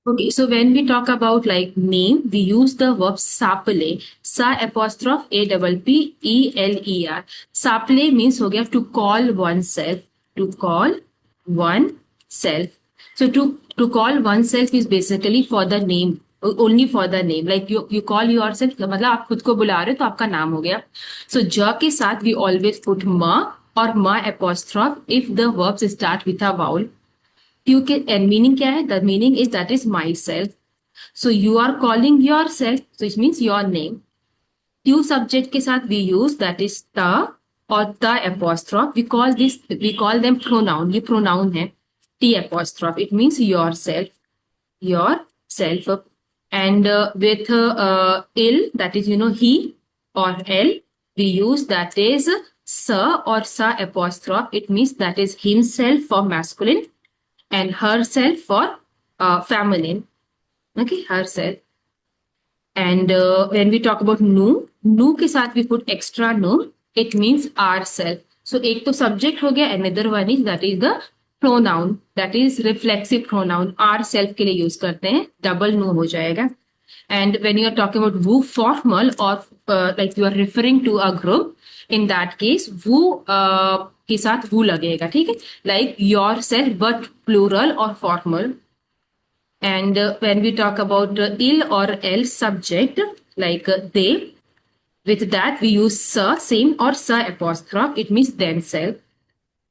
Okay, so when we talk about like name, we use the verb sapele, sa apostrophe a double p e l e r. Sapele means हो गया to call oneself, to call oneself. So to call oneself is basically for the name, only for the name. Like you call yourself, मतलब आप खुद को बुला रहे हो तो आपका नाम हो गया. So j के साथ we always put ma or ma apostrophe if the verbs start with a vowel. क्योंकि and meaning क्या है? The meaning is that is myself. So you are calling yourself, so it means your name. Q subject के साथ we use that is the or the apostrophe. We call them pronoun. ये pronoun है. T apostrophe. It means yourself. And with ill, that is he or l, we use that is sa or sa apostrophe. It means that is himself for masculine and herself for feminine. Okay, herself. And when we talk about nu के साथ we put extra nu. It means ourself. So एक तो subject हो गया, another one is that is the pronoun, that is reflexive pronoun. ourself के लिए use करते हैं, double nu हो जाएगा. And when you are talking about वो formal or like you are referring to a group, in that case वो के साथ वो लगेगा, ठीक है? Like yourself but plural or formal. And when we talk about il or el subject, like they, with that we use sa, same or sa apostrophe. It means themselves.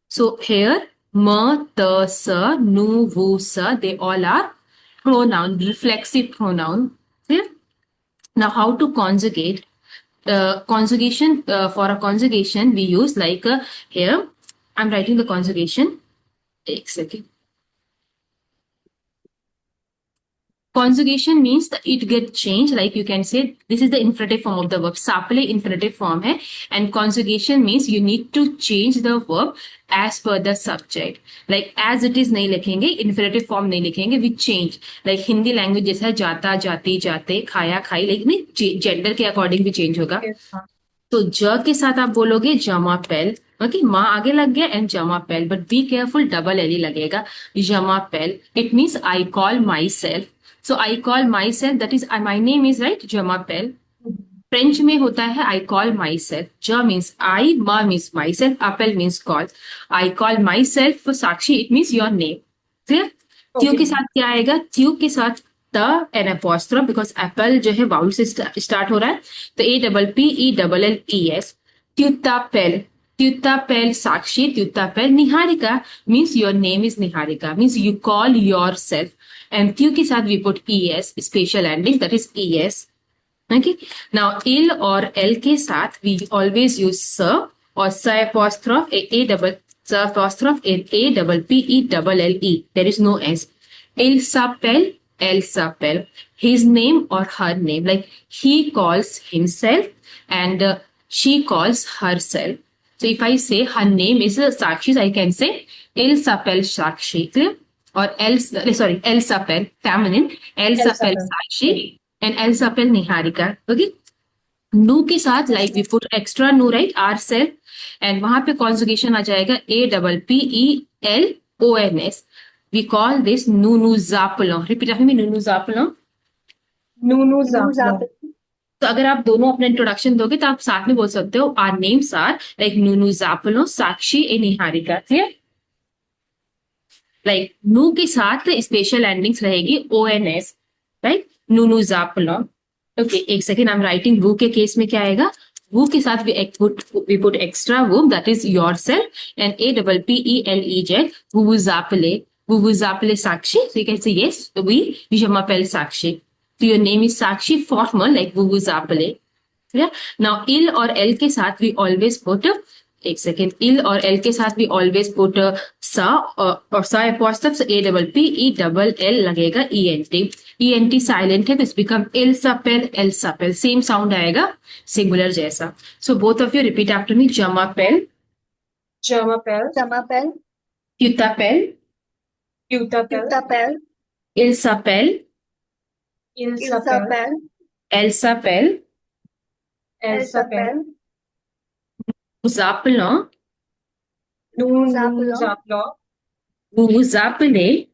So here, ma, ta, sa, nu, vu, sa, they all are pronoun, reflexive pronoun. Yeah? Now, how to conjugate? Conjugation, for a conjugation, we use like here, I'm writing the conjugation. Take a second. Conjugation means that it get changed, like you can say this is the infinitive form of the verb. Sapele infinitive form है, and conjugation means you need to change the verb as per the subject. Like as it is नहीं लिखेंगे, infinitive form नहीं लिखेंगे, we change. Like Hindi language जैसा जाता जाती जाते खाया खाई, लेकिन जेंडर के अकॉर्डिंग भी चेंज होगा. Yes, हाँ. तो ज के साथ आप बोलोगे जमा पेल. ओके, माँ आगे लग गया एंड जमा पेल, but be careful, double l ही लगेगा. जमा पेल, it means I call myself. So I call myself, that is my name is right जमा पेल. फ्रेंच में होता है आई कॉल माई सेल्फ. ज मीन्स आई, मा मीन्स माई सेल्फ, अपेल means call. I call myself Sakshi, it means your name. Clear? त्यू के Okay. साथ क्या आएगा? त्यू के साथ the n apostrophe, because apple जो है वाउल से स्टार्ट हो रहा है. तो a double p e double l e s. ट्यूतापेल, ट्यूतापेल साक्षी, ट्यूतापेल Niharika, means your name is Niharika, means you call yourself. And त्यू के साथ we put e s, special ending, that is e s. Okay. Now, il or el के साथ we always use sir or sa apostrophe a double sa apostrophe a double p e double l e. There is no s. Il s'appelle, elle s'appelle. His name or her name. Like he calls himself and she calls herself. So if I say her name is Sakshi, I can say il s'appelle Sakshi. Clear? Or else, sorry, elle s'appelle feminine. Elle Elsa s'appelle Pell. Sakshi and elle s'appelle Niharika. Okay. नु के साथ like we put extra नु right ourself, and वहां पे conjugation आ जाएगा a double p e l o n s. We call this नूनू जापलो. रिपीट आफ्टर मी, नूनू जापलो. Nunu News Zaplo. app. तो अगर आप दोनों अपने इंट्रोडक्शन दोगे तो आप साथ में बोल सकते हो आर नेम्स आर लाइक नूनू जापलो, साक्षी ए निहारिका. क्लियर? लाइक नू के साथ स्पेशल एंडिंग्स रहेगी ओ एन एस, राइट? नूनू जापलो. ओके, एक सेकेंड, आई एम राइटिंग. वो के केस में क्या आएगा? वो के साथ वी पुट एक्स्ट्रा वो, that is yourself, and a double p e l e z, वो जापले, वो जापले Sakshi. So you can say yes we जमापेल साक्षी. तो your name is Sakshi formal like वो जापले. Yeah. Now, il और l के साथ we always put, एक सेकेंड, il और l के साथ we always put सा और सा apostrophe a double p e double l लगेगा e n t. e n t silent है तो इस become il sapel, l sapel, same sound आएगा सिंगुलर जैसा. So both of you repeat after me. जमा पेल, Germa Pell. Jamapel. युतापेल, Yuta Pell. Tutapel. il sapel, Ilsa Pell. Ilsapel. elle s'appelle, Elsa Pell. Elsapel. vous appelons, Nunu Zaplo. Zaplo. vous vous appelez,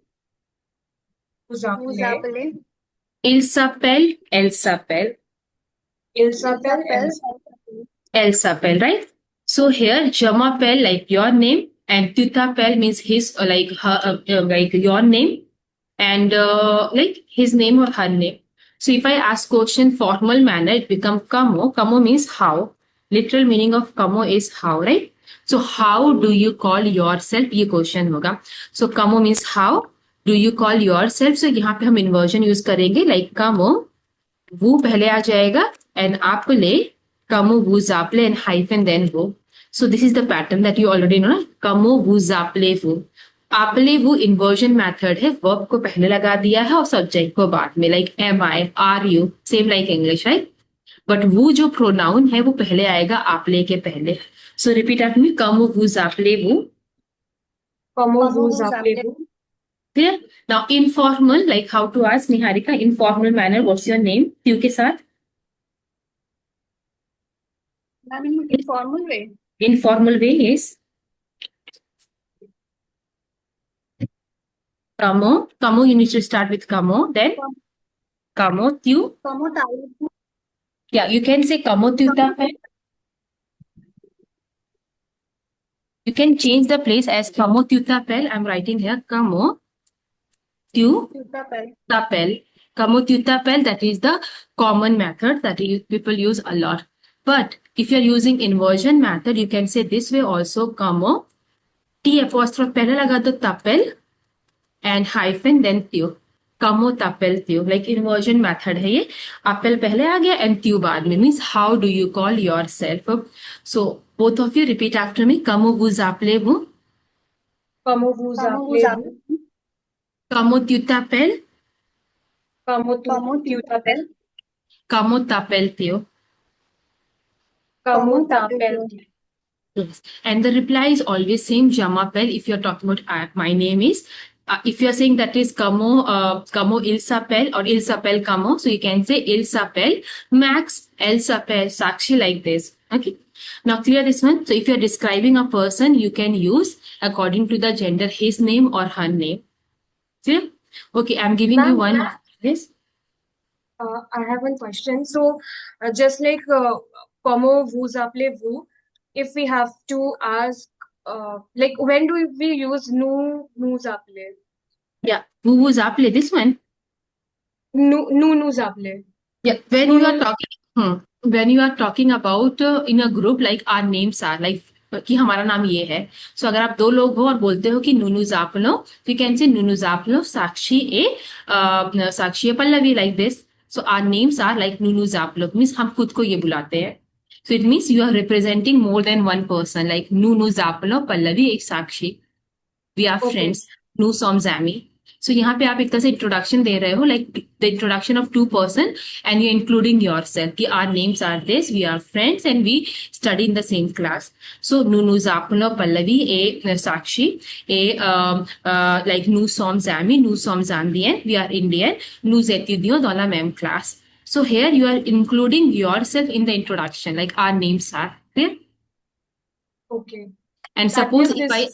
vous appelez, Il s'appelle, elle s'appelle, il s'appelle, elle s'appelle, right? So here, je m'appelle like your name, and tu t'appelles means his like her like your name, and like his name or her name. So if I ask question formal manner, it become como. Como means how. Literal meaning of como is how, right? So how do you call yourself? ये question होगा. So como means how do you call yourself? So यहाँ पे हम inversion use करेंगे like como. वो पहले आ जाएगा and आपले como vous appelez and hyphen then वो. So this is the pattern that you already know. Como vous appelez-vous. आपले वो इन्वर्जन मेथड है, वर्ब को पहले लगा दिया है और सब्जेक्ट को बाद में, like am I are you, same like English, right? But वो जो प्रोनाउन है वो पहले आएगा आपले के पहले. सो repeat after me, como vous appelez-vous. comment vous appelez-vous? Clear? Now informal, like how to ask Niharika, informal manner, what's your name? Q के साथ Informal way. informal way is como you need to start with como, then como tu. Yeah, you can say como tu t'appelles. You can change the place as como tu t'appelles. I'm writing here como tu t'appelles. Como tu t'appelles, that is the common method that people use a lot. But if you're using inversion method, you can say this way also, como T apostrophe पहले लगा दो t'appelles and hyphen then tu. Como t'appelles tu. Like inversion method है ये. Appel पहले आ गया and tu बाद में. Means how do you call yourself? So both of you repeat after me. Como vous appelez-vous? Comment vous appelez-vous? Como tu t'appelles? Comment tu t'appelles? Como t'appelles-tu? Comment t'appelles-tu? Yes. And the reply is always same, je m'appelle. If you're talking about my name is, if you're saying that is como il s'appelle or il s'appelle como, so you can say il s'appelle Max, elle s'appelle Sakshi, like this. Okay. Now clear this one. So if you're describing a person, you can use according to the gender his name or her name. Clear? Okay, I'm giving you one. Yes. I have one question. So, just like comment vous appelez-vous, if we have to ask, like when do we use nous appelez? Yeah. Vous vous appelez this one? Nous appelez. Yeah. When you are talking, when you are talking about in a group, like our names are like कि हमारा नाम ये है. सो अगर आप दो लोग हो और बोलते हो कि नुनु जापलो, तो यू कैन से नुनु जापलो साक्षी ए Pallavi, like this. So our names are like नुनु जापलो, मीन्स हम खुद को ये बुलाते हैं. So it means you are representing more than one person, like Nunu Zapalo, Pallavi, एक साक्षी. We are friends. Nu Somzami. So यहाँ पे आप एक तरह से introduction दे रहे हो, like the introduction of two person, and you're including yourself. कि our names are this, we are friends, and we study in the same class. So Nunu Zapalo, Pallavi, a Sakshi, like Nu Somzami, Nu Somzandien, we are Indian, Nu Zetudio, Dola Mem class. So here you are including yourself in the introduction, like our names are. Clear? Okay. And suppose if I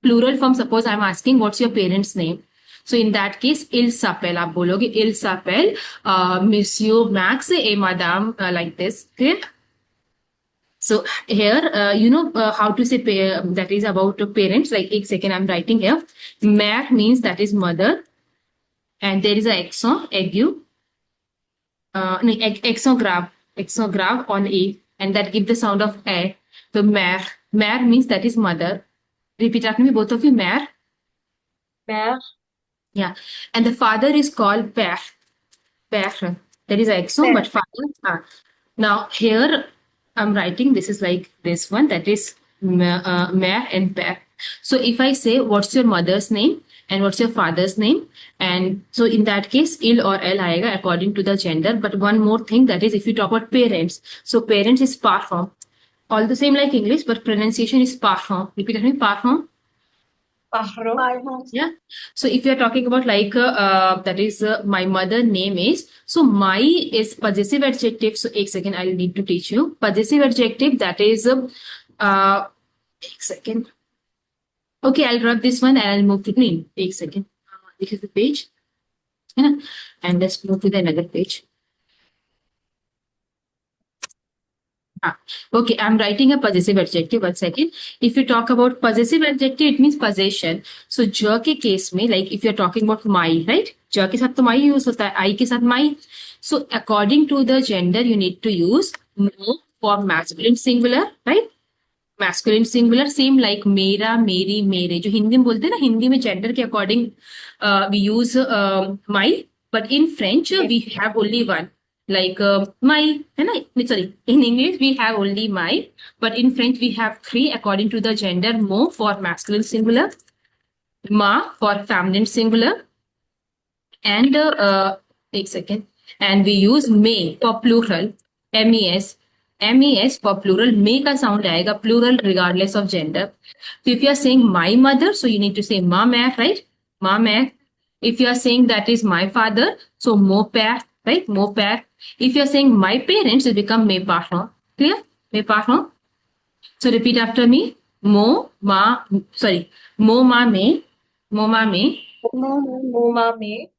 plural form, suppose I'm asking what's your parents' name. So in that case, il s'appelle, आप बोलोगे il s'appelle Monsieur Max et Madame, like this. Clear? So here, you know how to say that is about parents. Like एक second, I'm writing here. Mère means that is mother, and there is a accent, aigu. No, exograph on A, and that give the sound of A. So mère, mère means that is mother. Repeat after me, both of you, mère. Père. Yeah, and the father is called père. Père. That is accent, but father. Now here I'm writing. This is like this one. That is mère and père. So if I say, what's your mother's name and what's your father's name? And so in that case, il or elle आएगा according to the gender. But one more thing, that is if you talk about parents. So parents is parent. All the same like English, but pronunciation is parent. Repeat after me, parent. Yeah. So if you're talking about like that is my mother name is, so my is possessive adjective. So एक second, I'll need to teach you possessive adjective. That is एक second. Okay, I'll grab this one and I'll move to name. एक second. This is the page. है ना. And let's move to the another page. Okay, I'm writing a possessive adjective. 1 second. If you talk about possessive adjective, it means possession. So j के case में, like if you're talking about my, right? j के साथ तो my use होता है, I के साथ my. So according to the gender, you need to use mo for masculine singular, right? Masculine singular, same like मेरा, मेरी, मेरे. जो हिंदी में बोलते हैं ना, हिंदी में gender के according we use my, but in French we have only one. Like my, है ना? Sorry, in English we have only my, but in French we have three according to the gender: mo for masculine singular, ma for feminine singular, and 1 second, and we use may for plural, mes. MES for plural, may का sound आएगा plural regardless of gender. So if you are saying my mother, so you need to say ma mère, right? Ma mère. If you are saying that is my father, so mon père, right? Mon père. If you are saying my parents, it become mes parents. Clear? Mes parents. So repeat after me. Mo ma me, mo ma me. Moma me.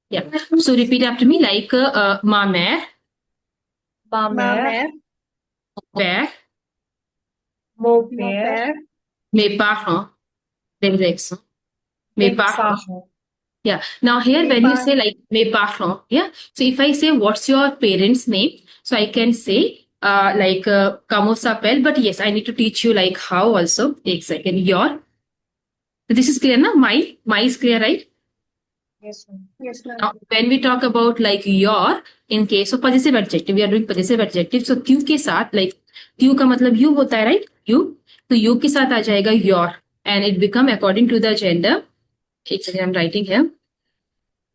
Yeah. So repeat after me like ma mère, Ma mère. père, Mon père. mes parents. There is accent. Mes Mes parents. parents. Yeah. Now here when you say like mes parents, yeah. So if I say what's your parents' name, so I can say like comment s'appelle, but yes, I need to teach you like how also. 1 second. Your. So this is clear now. My is clear, right? Yes, ma'am. Now, when we talk about like your, in case of possessive adjective, we are doing possessive adjective. So Q के साथ like Q का मतलब you होता है, right? You. तो you के साथ आ जाएगा your, and it become according to the gender. I'm writing here.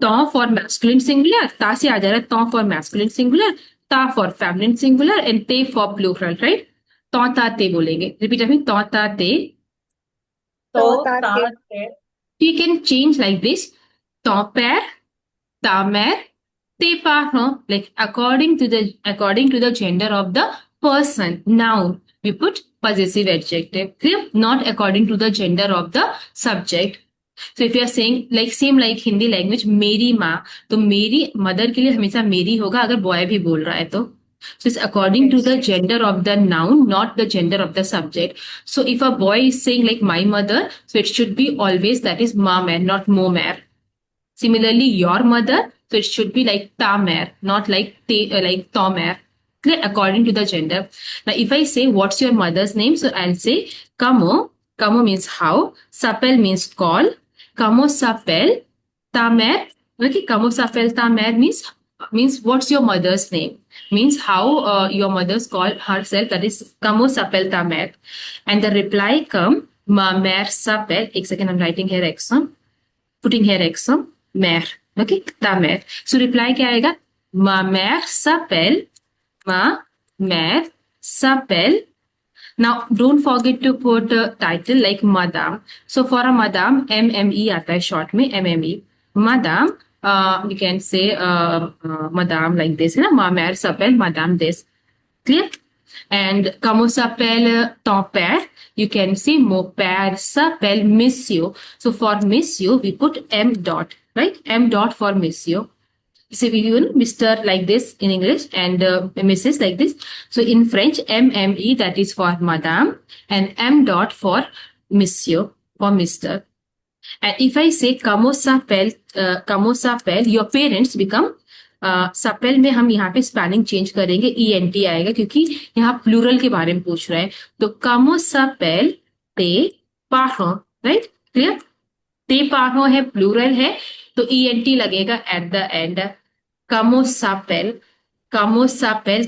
तो for masculine singular, ता से आ जा रहा है तो for masculine singular, ता for feminine singular, and te for plural, right? तो ता ते बोलेंगे. Repeat after me. तो ता ते. तो ताते. You can change like this. Ton père, ta mère, tes parents, like according to the gender of the person. Noun. We put possessive adjective. Clear? Not according to the gender of the subject. So if you are saying like same like Hindi language, मेरी माँ, तो मेरी mother के लिए हमेशा मेरी होगा अगर boy भी बोल रहा है तो. So it's according to the gender of the noun, not the gender of the subject. So if a boy is saying like my mother, so it should be always that is ma mère, not mo mère. Similarly, your mother, so it should be like ta mère, not like like ta mère. Clear? According to the gender. Now, if I say what's your mother's name, so I'll say comment. Comment means how. S'appelle means call. Comment s'appelle ta mère? Okay, comment s'appelle ta mère means what's your mother's name? Means how your mother's call herself. That is comment s'appelle ta mère. And the reply come ma mère s'appelle. 1 second, I'm writing here exam. Putting here exam. Mère. Okay, ta mère. So reply क्या आएगा? Ma mère s'appelle. Ma mère s'appelle. Now, don't forget to put a title like Madame. So for a Madame, MME आता है short में MME. Madame, you can say Madame like this, है ना? Ma mère s'appelle Madame this. Clear? And comment s'appelle ton père? You can say mon père s'appelle Monsieur. So for Monsieur, we put M dot, right? M dot for Monsieur. So we use Mr. like this in English and Mrs. like this. So in French, MME that is for Madame and M dot for Monsieur, for Mr. And if I say comment s'appelle, your parents become supple में हम यहाँ पे spelling change करेंगे ENT आएगा क्योंकि यहाँ plural के बारे में पूछ रहे हैं. तो comment s'appelle tes parents, right? Clear? tes parents है, प्लूरल है, तो ENT लगेगा at the end. comment s'appelle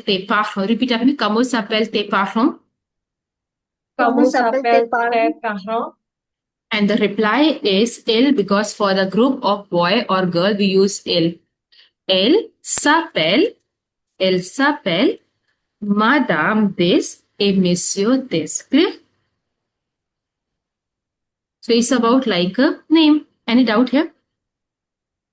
tes parents. Repeat आपने comment s'appelle tes parents. Comment s'appelle tes parents? And the reply is il because for the group of boy or girl we use il. Elle s'appelle Madame this et Monsieur this. Clear? So it's about like a name. Any doubt here?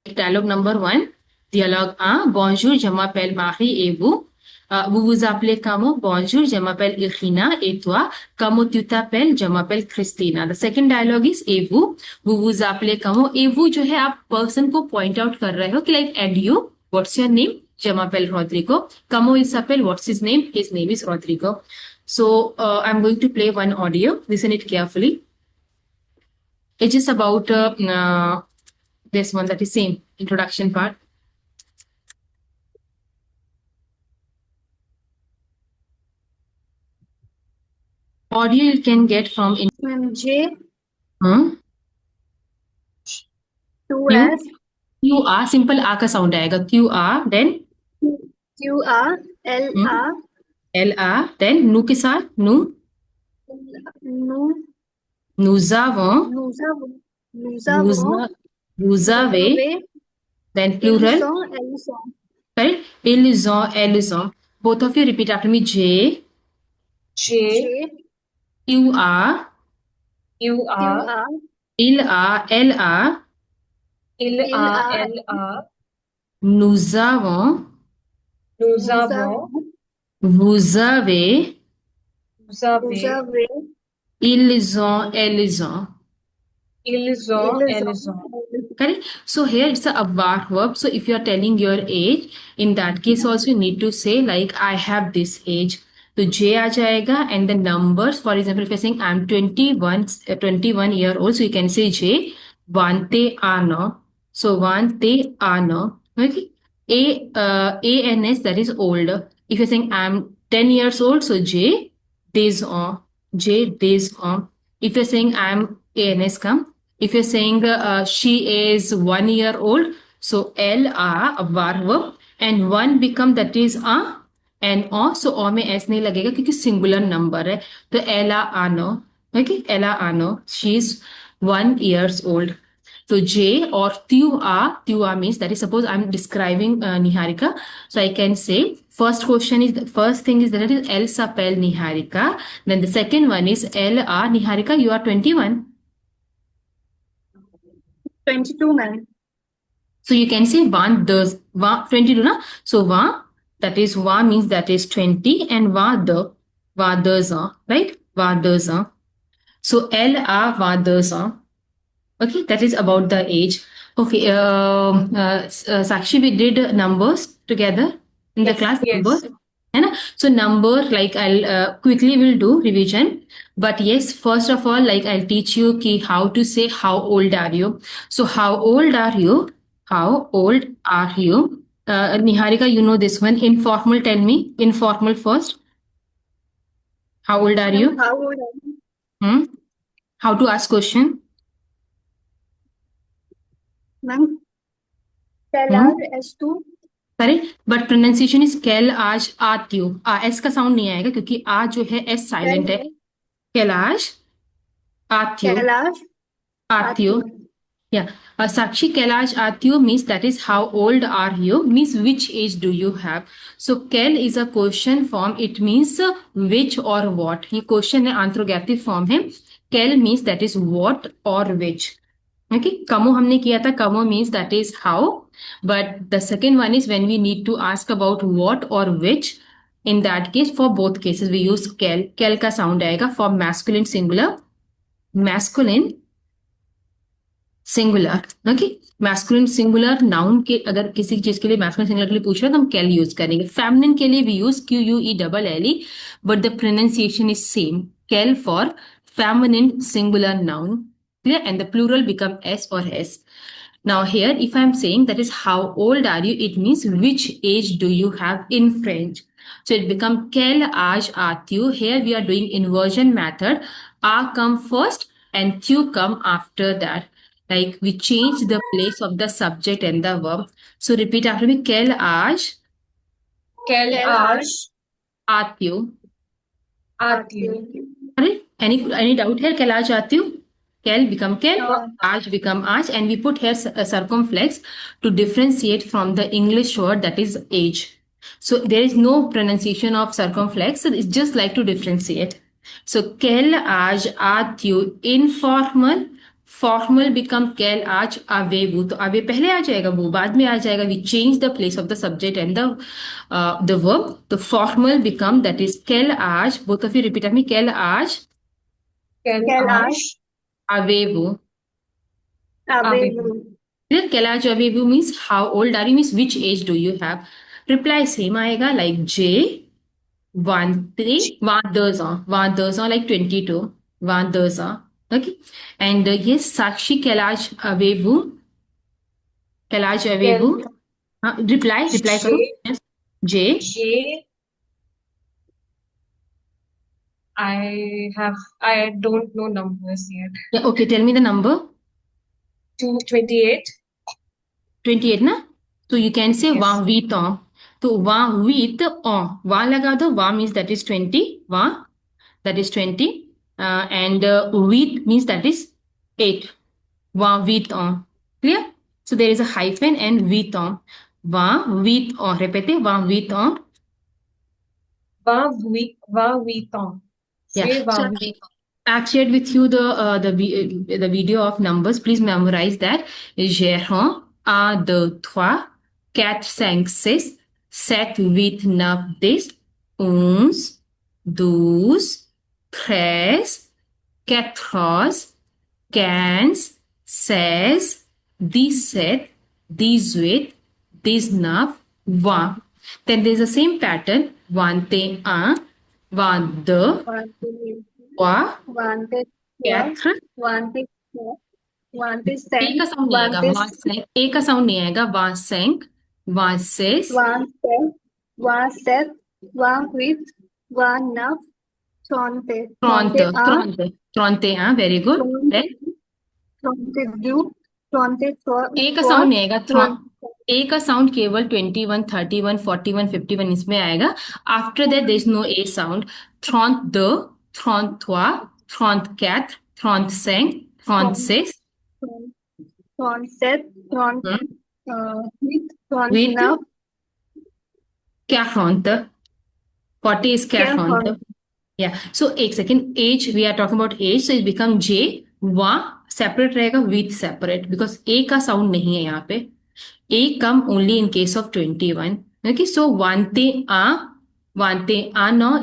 Dialogue number 1. Dialogue 1. Bonjour, je m'appelle Marie et vous? Vous vous appelez comment? Bonjour, je m'appelle Irina. Et toi? Comment tu t'appelles? Je m'appelle Christina. The second dialogue is et vous? Vous vous appelez comment? Et vous जो है आप person को point out कर रहे हो कि like and you? What's your name? Je m'appelle Rodrigo. Comment il s'appelle? What's his name? His name is Rodrigo. So I'm going to play one audio. Listen it carefully. It is about this one, that is same introduction part. Audio you can get from in Ma'am, J, hmm? 2S, Q R simple आ का sound आएगा. Q R then Q, R, L, R, L R then nu के साथ nu nous, nous avons nous avons, vous avez then ils plural sont, elles sont. correct. Elles ont. Both of you repeat after me. J J, Q R Q, R, L R L R L, R, nous avons nous avons, vous avez vous avez, ils ont elles ont. ils ont, elles ont. Correct. So here it's a var verb. So if you are telling your age, in that case also you need to say like I have this age. So J आ जाएगा and the numbers. For example, if you're saying I'm 21 year old, so you can say J. Vante ano. So vante ano. Okay. ANS, that is older. If you're saying I'm 10 years old, so J days on. J days on. If you're saying I'm ANS come. If you're saying she is 1 year old, so L a var verb and one become that is a and o. So o में s नहीं लगेगा क्योंकि singular number है. तो Ella Ano, okay, Ella Ano, she is 1 years old. So J or Tua means that is suppose I'm describing Niharika. So I can say first question is the first thing is that it is El Sapel Niharika. Then the second one is L A Niharika. You are 21. 22, ma'am. So you can say one does 22 na. So va that is va means that is 20 and va does right va does. So L A va does. Okay, that is about the age. Okay, Sakshi, we did numbers together in the class. Yes. Numbers. है ना? So number like I'll quickly will do revision. But yes, first of all, like I'll teach you ki how to say how old are you. So how old are you? How old are you? Niharika, you know this one. Informal, tell me. Informal first. How old are you? How old are you? Hmm? How to ask question? Ma'am, कैलाश S2. Correct but pronunciation is कैल आज आत्यु S का sound नहीं आएगा क्योंकि आ जो है एस साइलेंट है. Kailash आत्यु Kailash आत्यु yeah. Sakshi, Kailash Atyu means that is how old are you means which age do you have. So Kel is a question form. It means which or what. ये question है interrogative form है. Kel means that is what or which. Okay. Kamo हमने किया था. Kamo means that is how. But the second one is when we need to ask about what or which. In that case, for both cases, we use Kel. Kel का sound आएगा for masculine singular. Masculine singular. Okay, masculine singular noun के अगर किसी चीज के लिए masculine singular के लिए पूछ रहे हैं तो हम कैल यूज करेंगे. फेमिनिन के लिए we use QUELLE but the pronunciation is same. कैल for feminine singular noun. Clear? And the plural become S or S. Now here if I am saying that is how old are you, it means which age do you have in French. So it become quel âge as-tu. Here we are doing inversion method. A come first and tu come after that. Like we change the place of the subject and the verb. So repeat after me. Quel âge Kailash as-tu. आत्यु. Any doubt here? Quel âge as-tu? Kel become kel, age become age, and we put here a circumflex to differentiate from the English word that is age. So there is no pronunciation of circumflex, so it's just like to differentiate. So quel âge as-tu informal, formal become कैल आज आवे वो, तो आवे पहले आ जाएगा, वो बाद में आ जाएगा. We change the place of the subject and the verb. तो फॉर्मल बिकम दैट इज कैल आज. Both of you repeat me. कैल आज कैलाश आवे वो. आवेवु Then Kailash Avivu means how old are you, means which age do you have. Reply same आएगा like J 1 3 1 2 like 22 1 2 okay. And yes, Sakshi Kailash Avivu. Cal Reply जे करो. Yes. J. J I don't know numbers yet. Yeah, okay, tell me the number. 228. 28 ना. तो you can say Yes. वहाँ with on. तो वहाँ with on, वहाँ लगा दो. वहाँ means that is 20. वहाँ that is 20. And with means that is 8. वहाँ with on. Clear? So there is a hyphen and with on. वहाँ with on. Repete. वहाँ with on. Vavitam. Yeah. Say So Vavi. I've shared with you the video of numbers. Please memorize that. J'ai un, deux, trois, quatre, cinq, six, sept, huit, neuf, dix, 11, 12, 13, 14, 15, 16, 17, 18, 19, 20. Then there's the same pattern. 21, 22, Wanted, 3, wanted, 4. wanted, wanted, ए का sent, sound नहीं आएगा. wanted, वहां सेंक. ए का sound नहीं आएगा. वहां सेंक. वहां cess. wanted, wanted, one with, one up, tronte, Tronte. tronte a, Tronte. Tronte. हाँ, very good. tronte, tronte do, tronte ए का for, साउंड नहीं आएगा. tron, ए का साउंड केवल 21, 31, 41, 51 इसमें आएगा. After that there is no a sound. थ्रॉन्ट द, थ्रॉन्ट थ्वा, थ्रॉन्ट कैथ, थ्रॉन्ट सेंक, थ्रॉन्ट tron, सेस. tron, tron set, tron, with, tron विथ now, क्या थ्रॉन्ट. 40 is क्या care थ्रॉन्ट. for, Yeah. So एक second. Age, we are talking about age. So it become J. वा separate रहेगा with separate because A का sound नहीं है यहाँ पे. A come only in case of 21. Okay. So वंते आ, वंते आ ना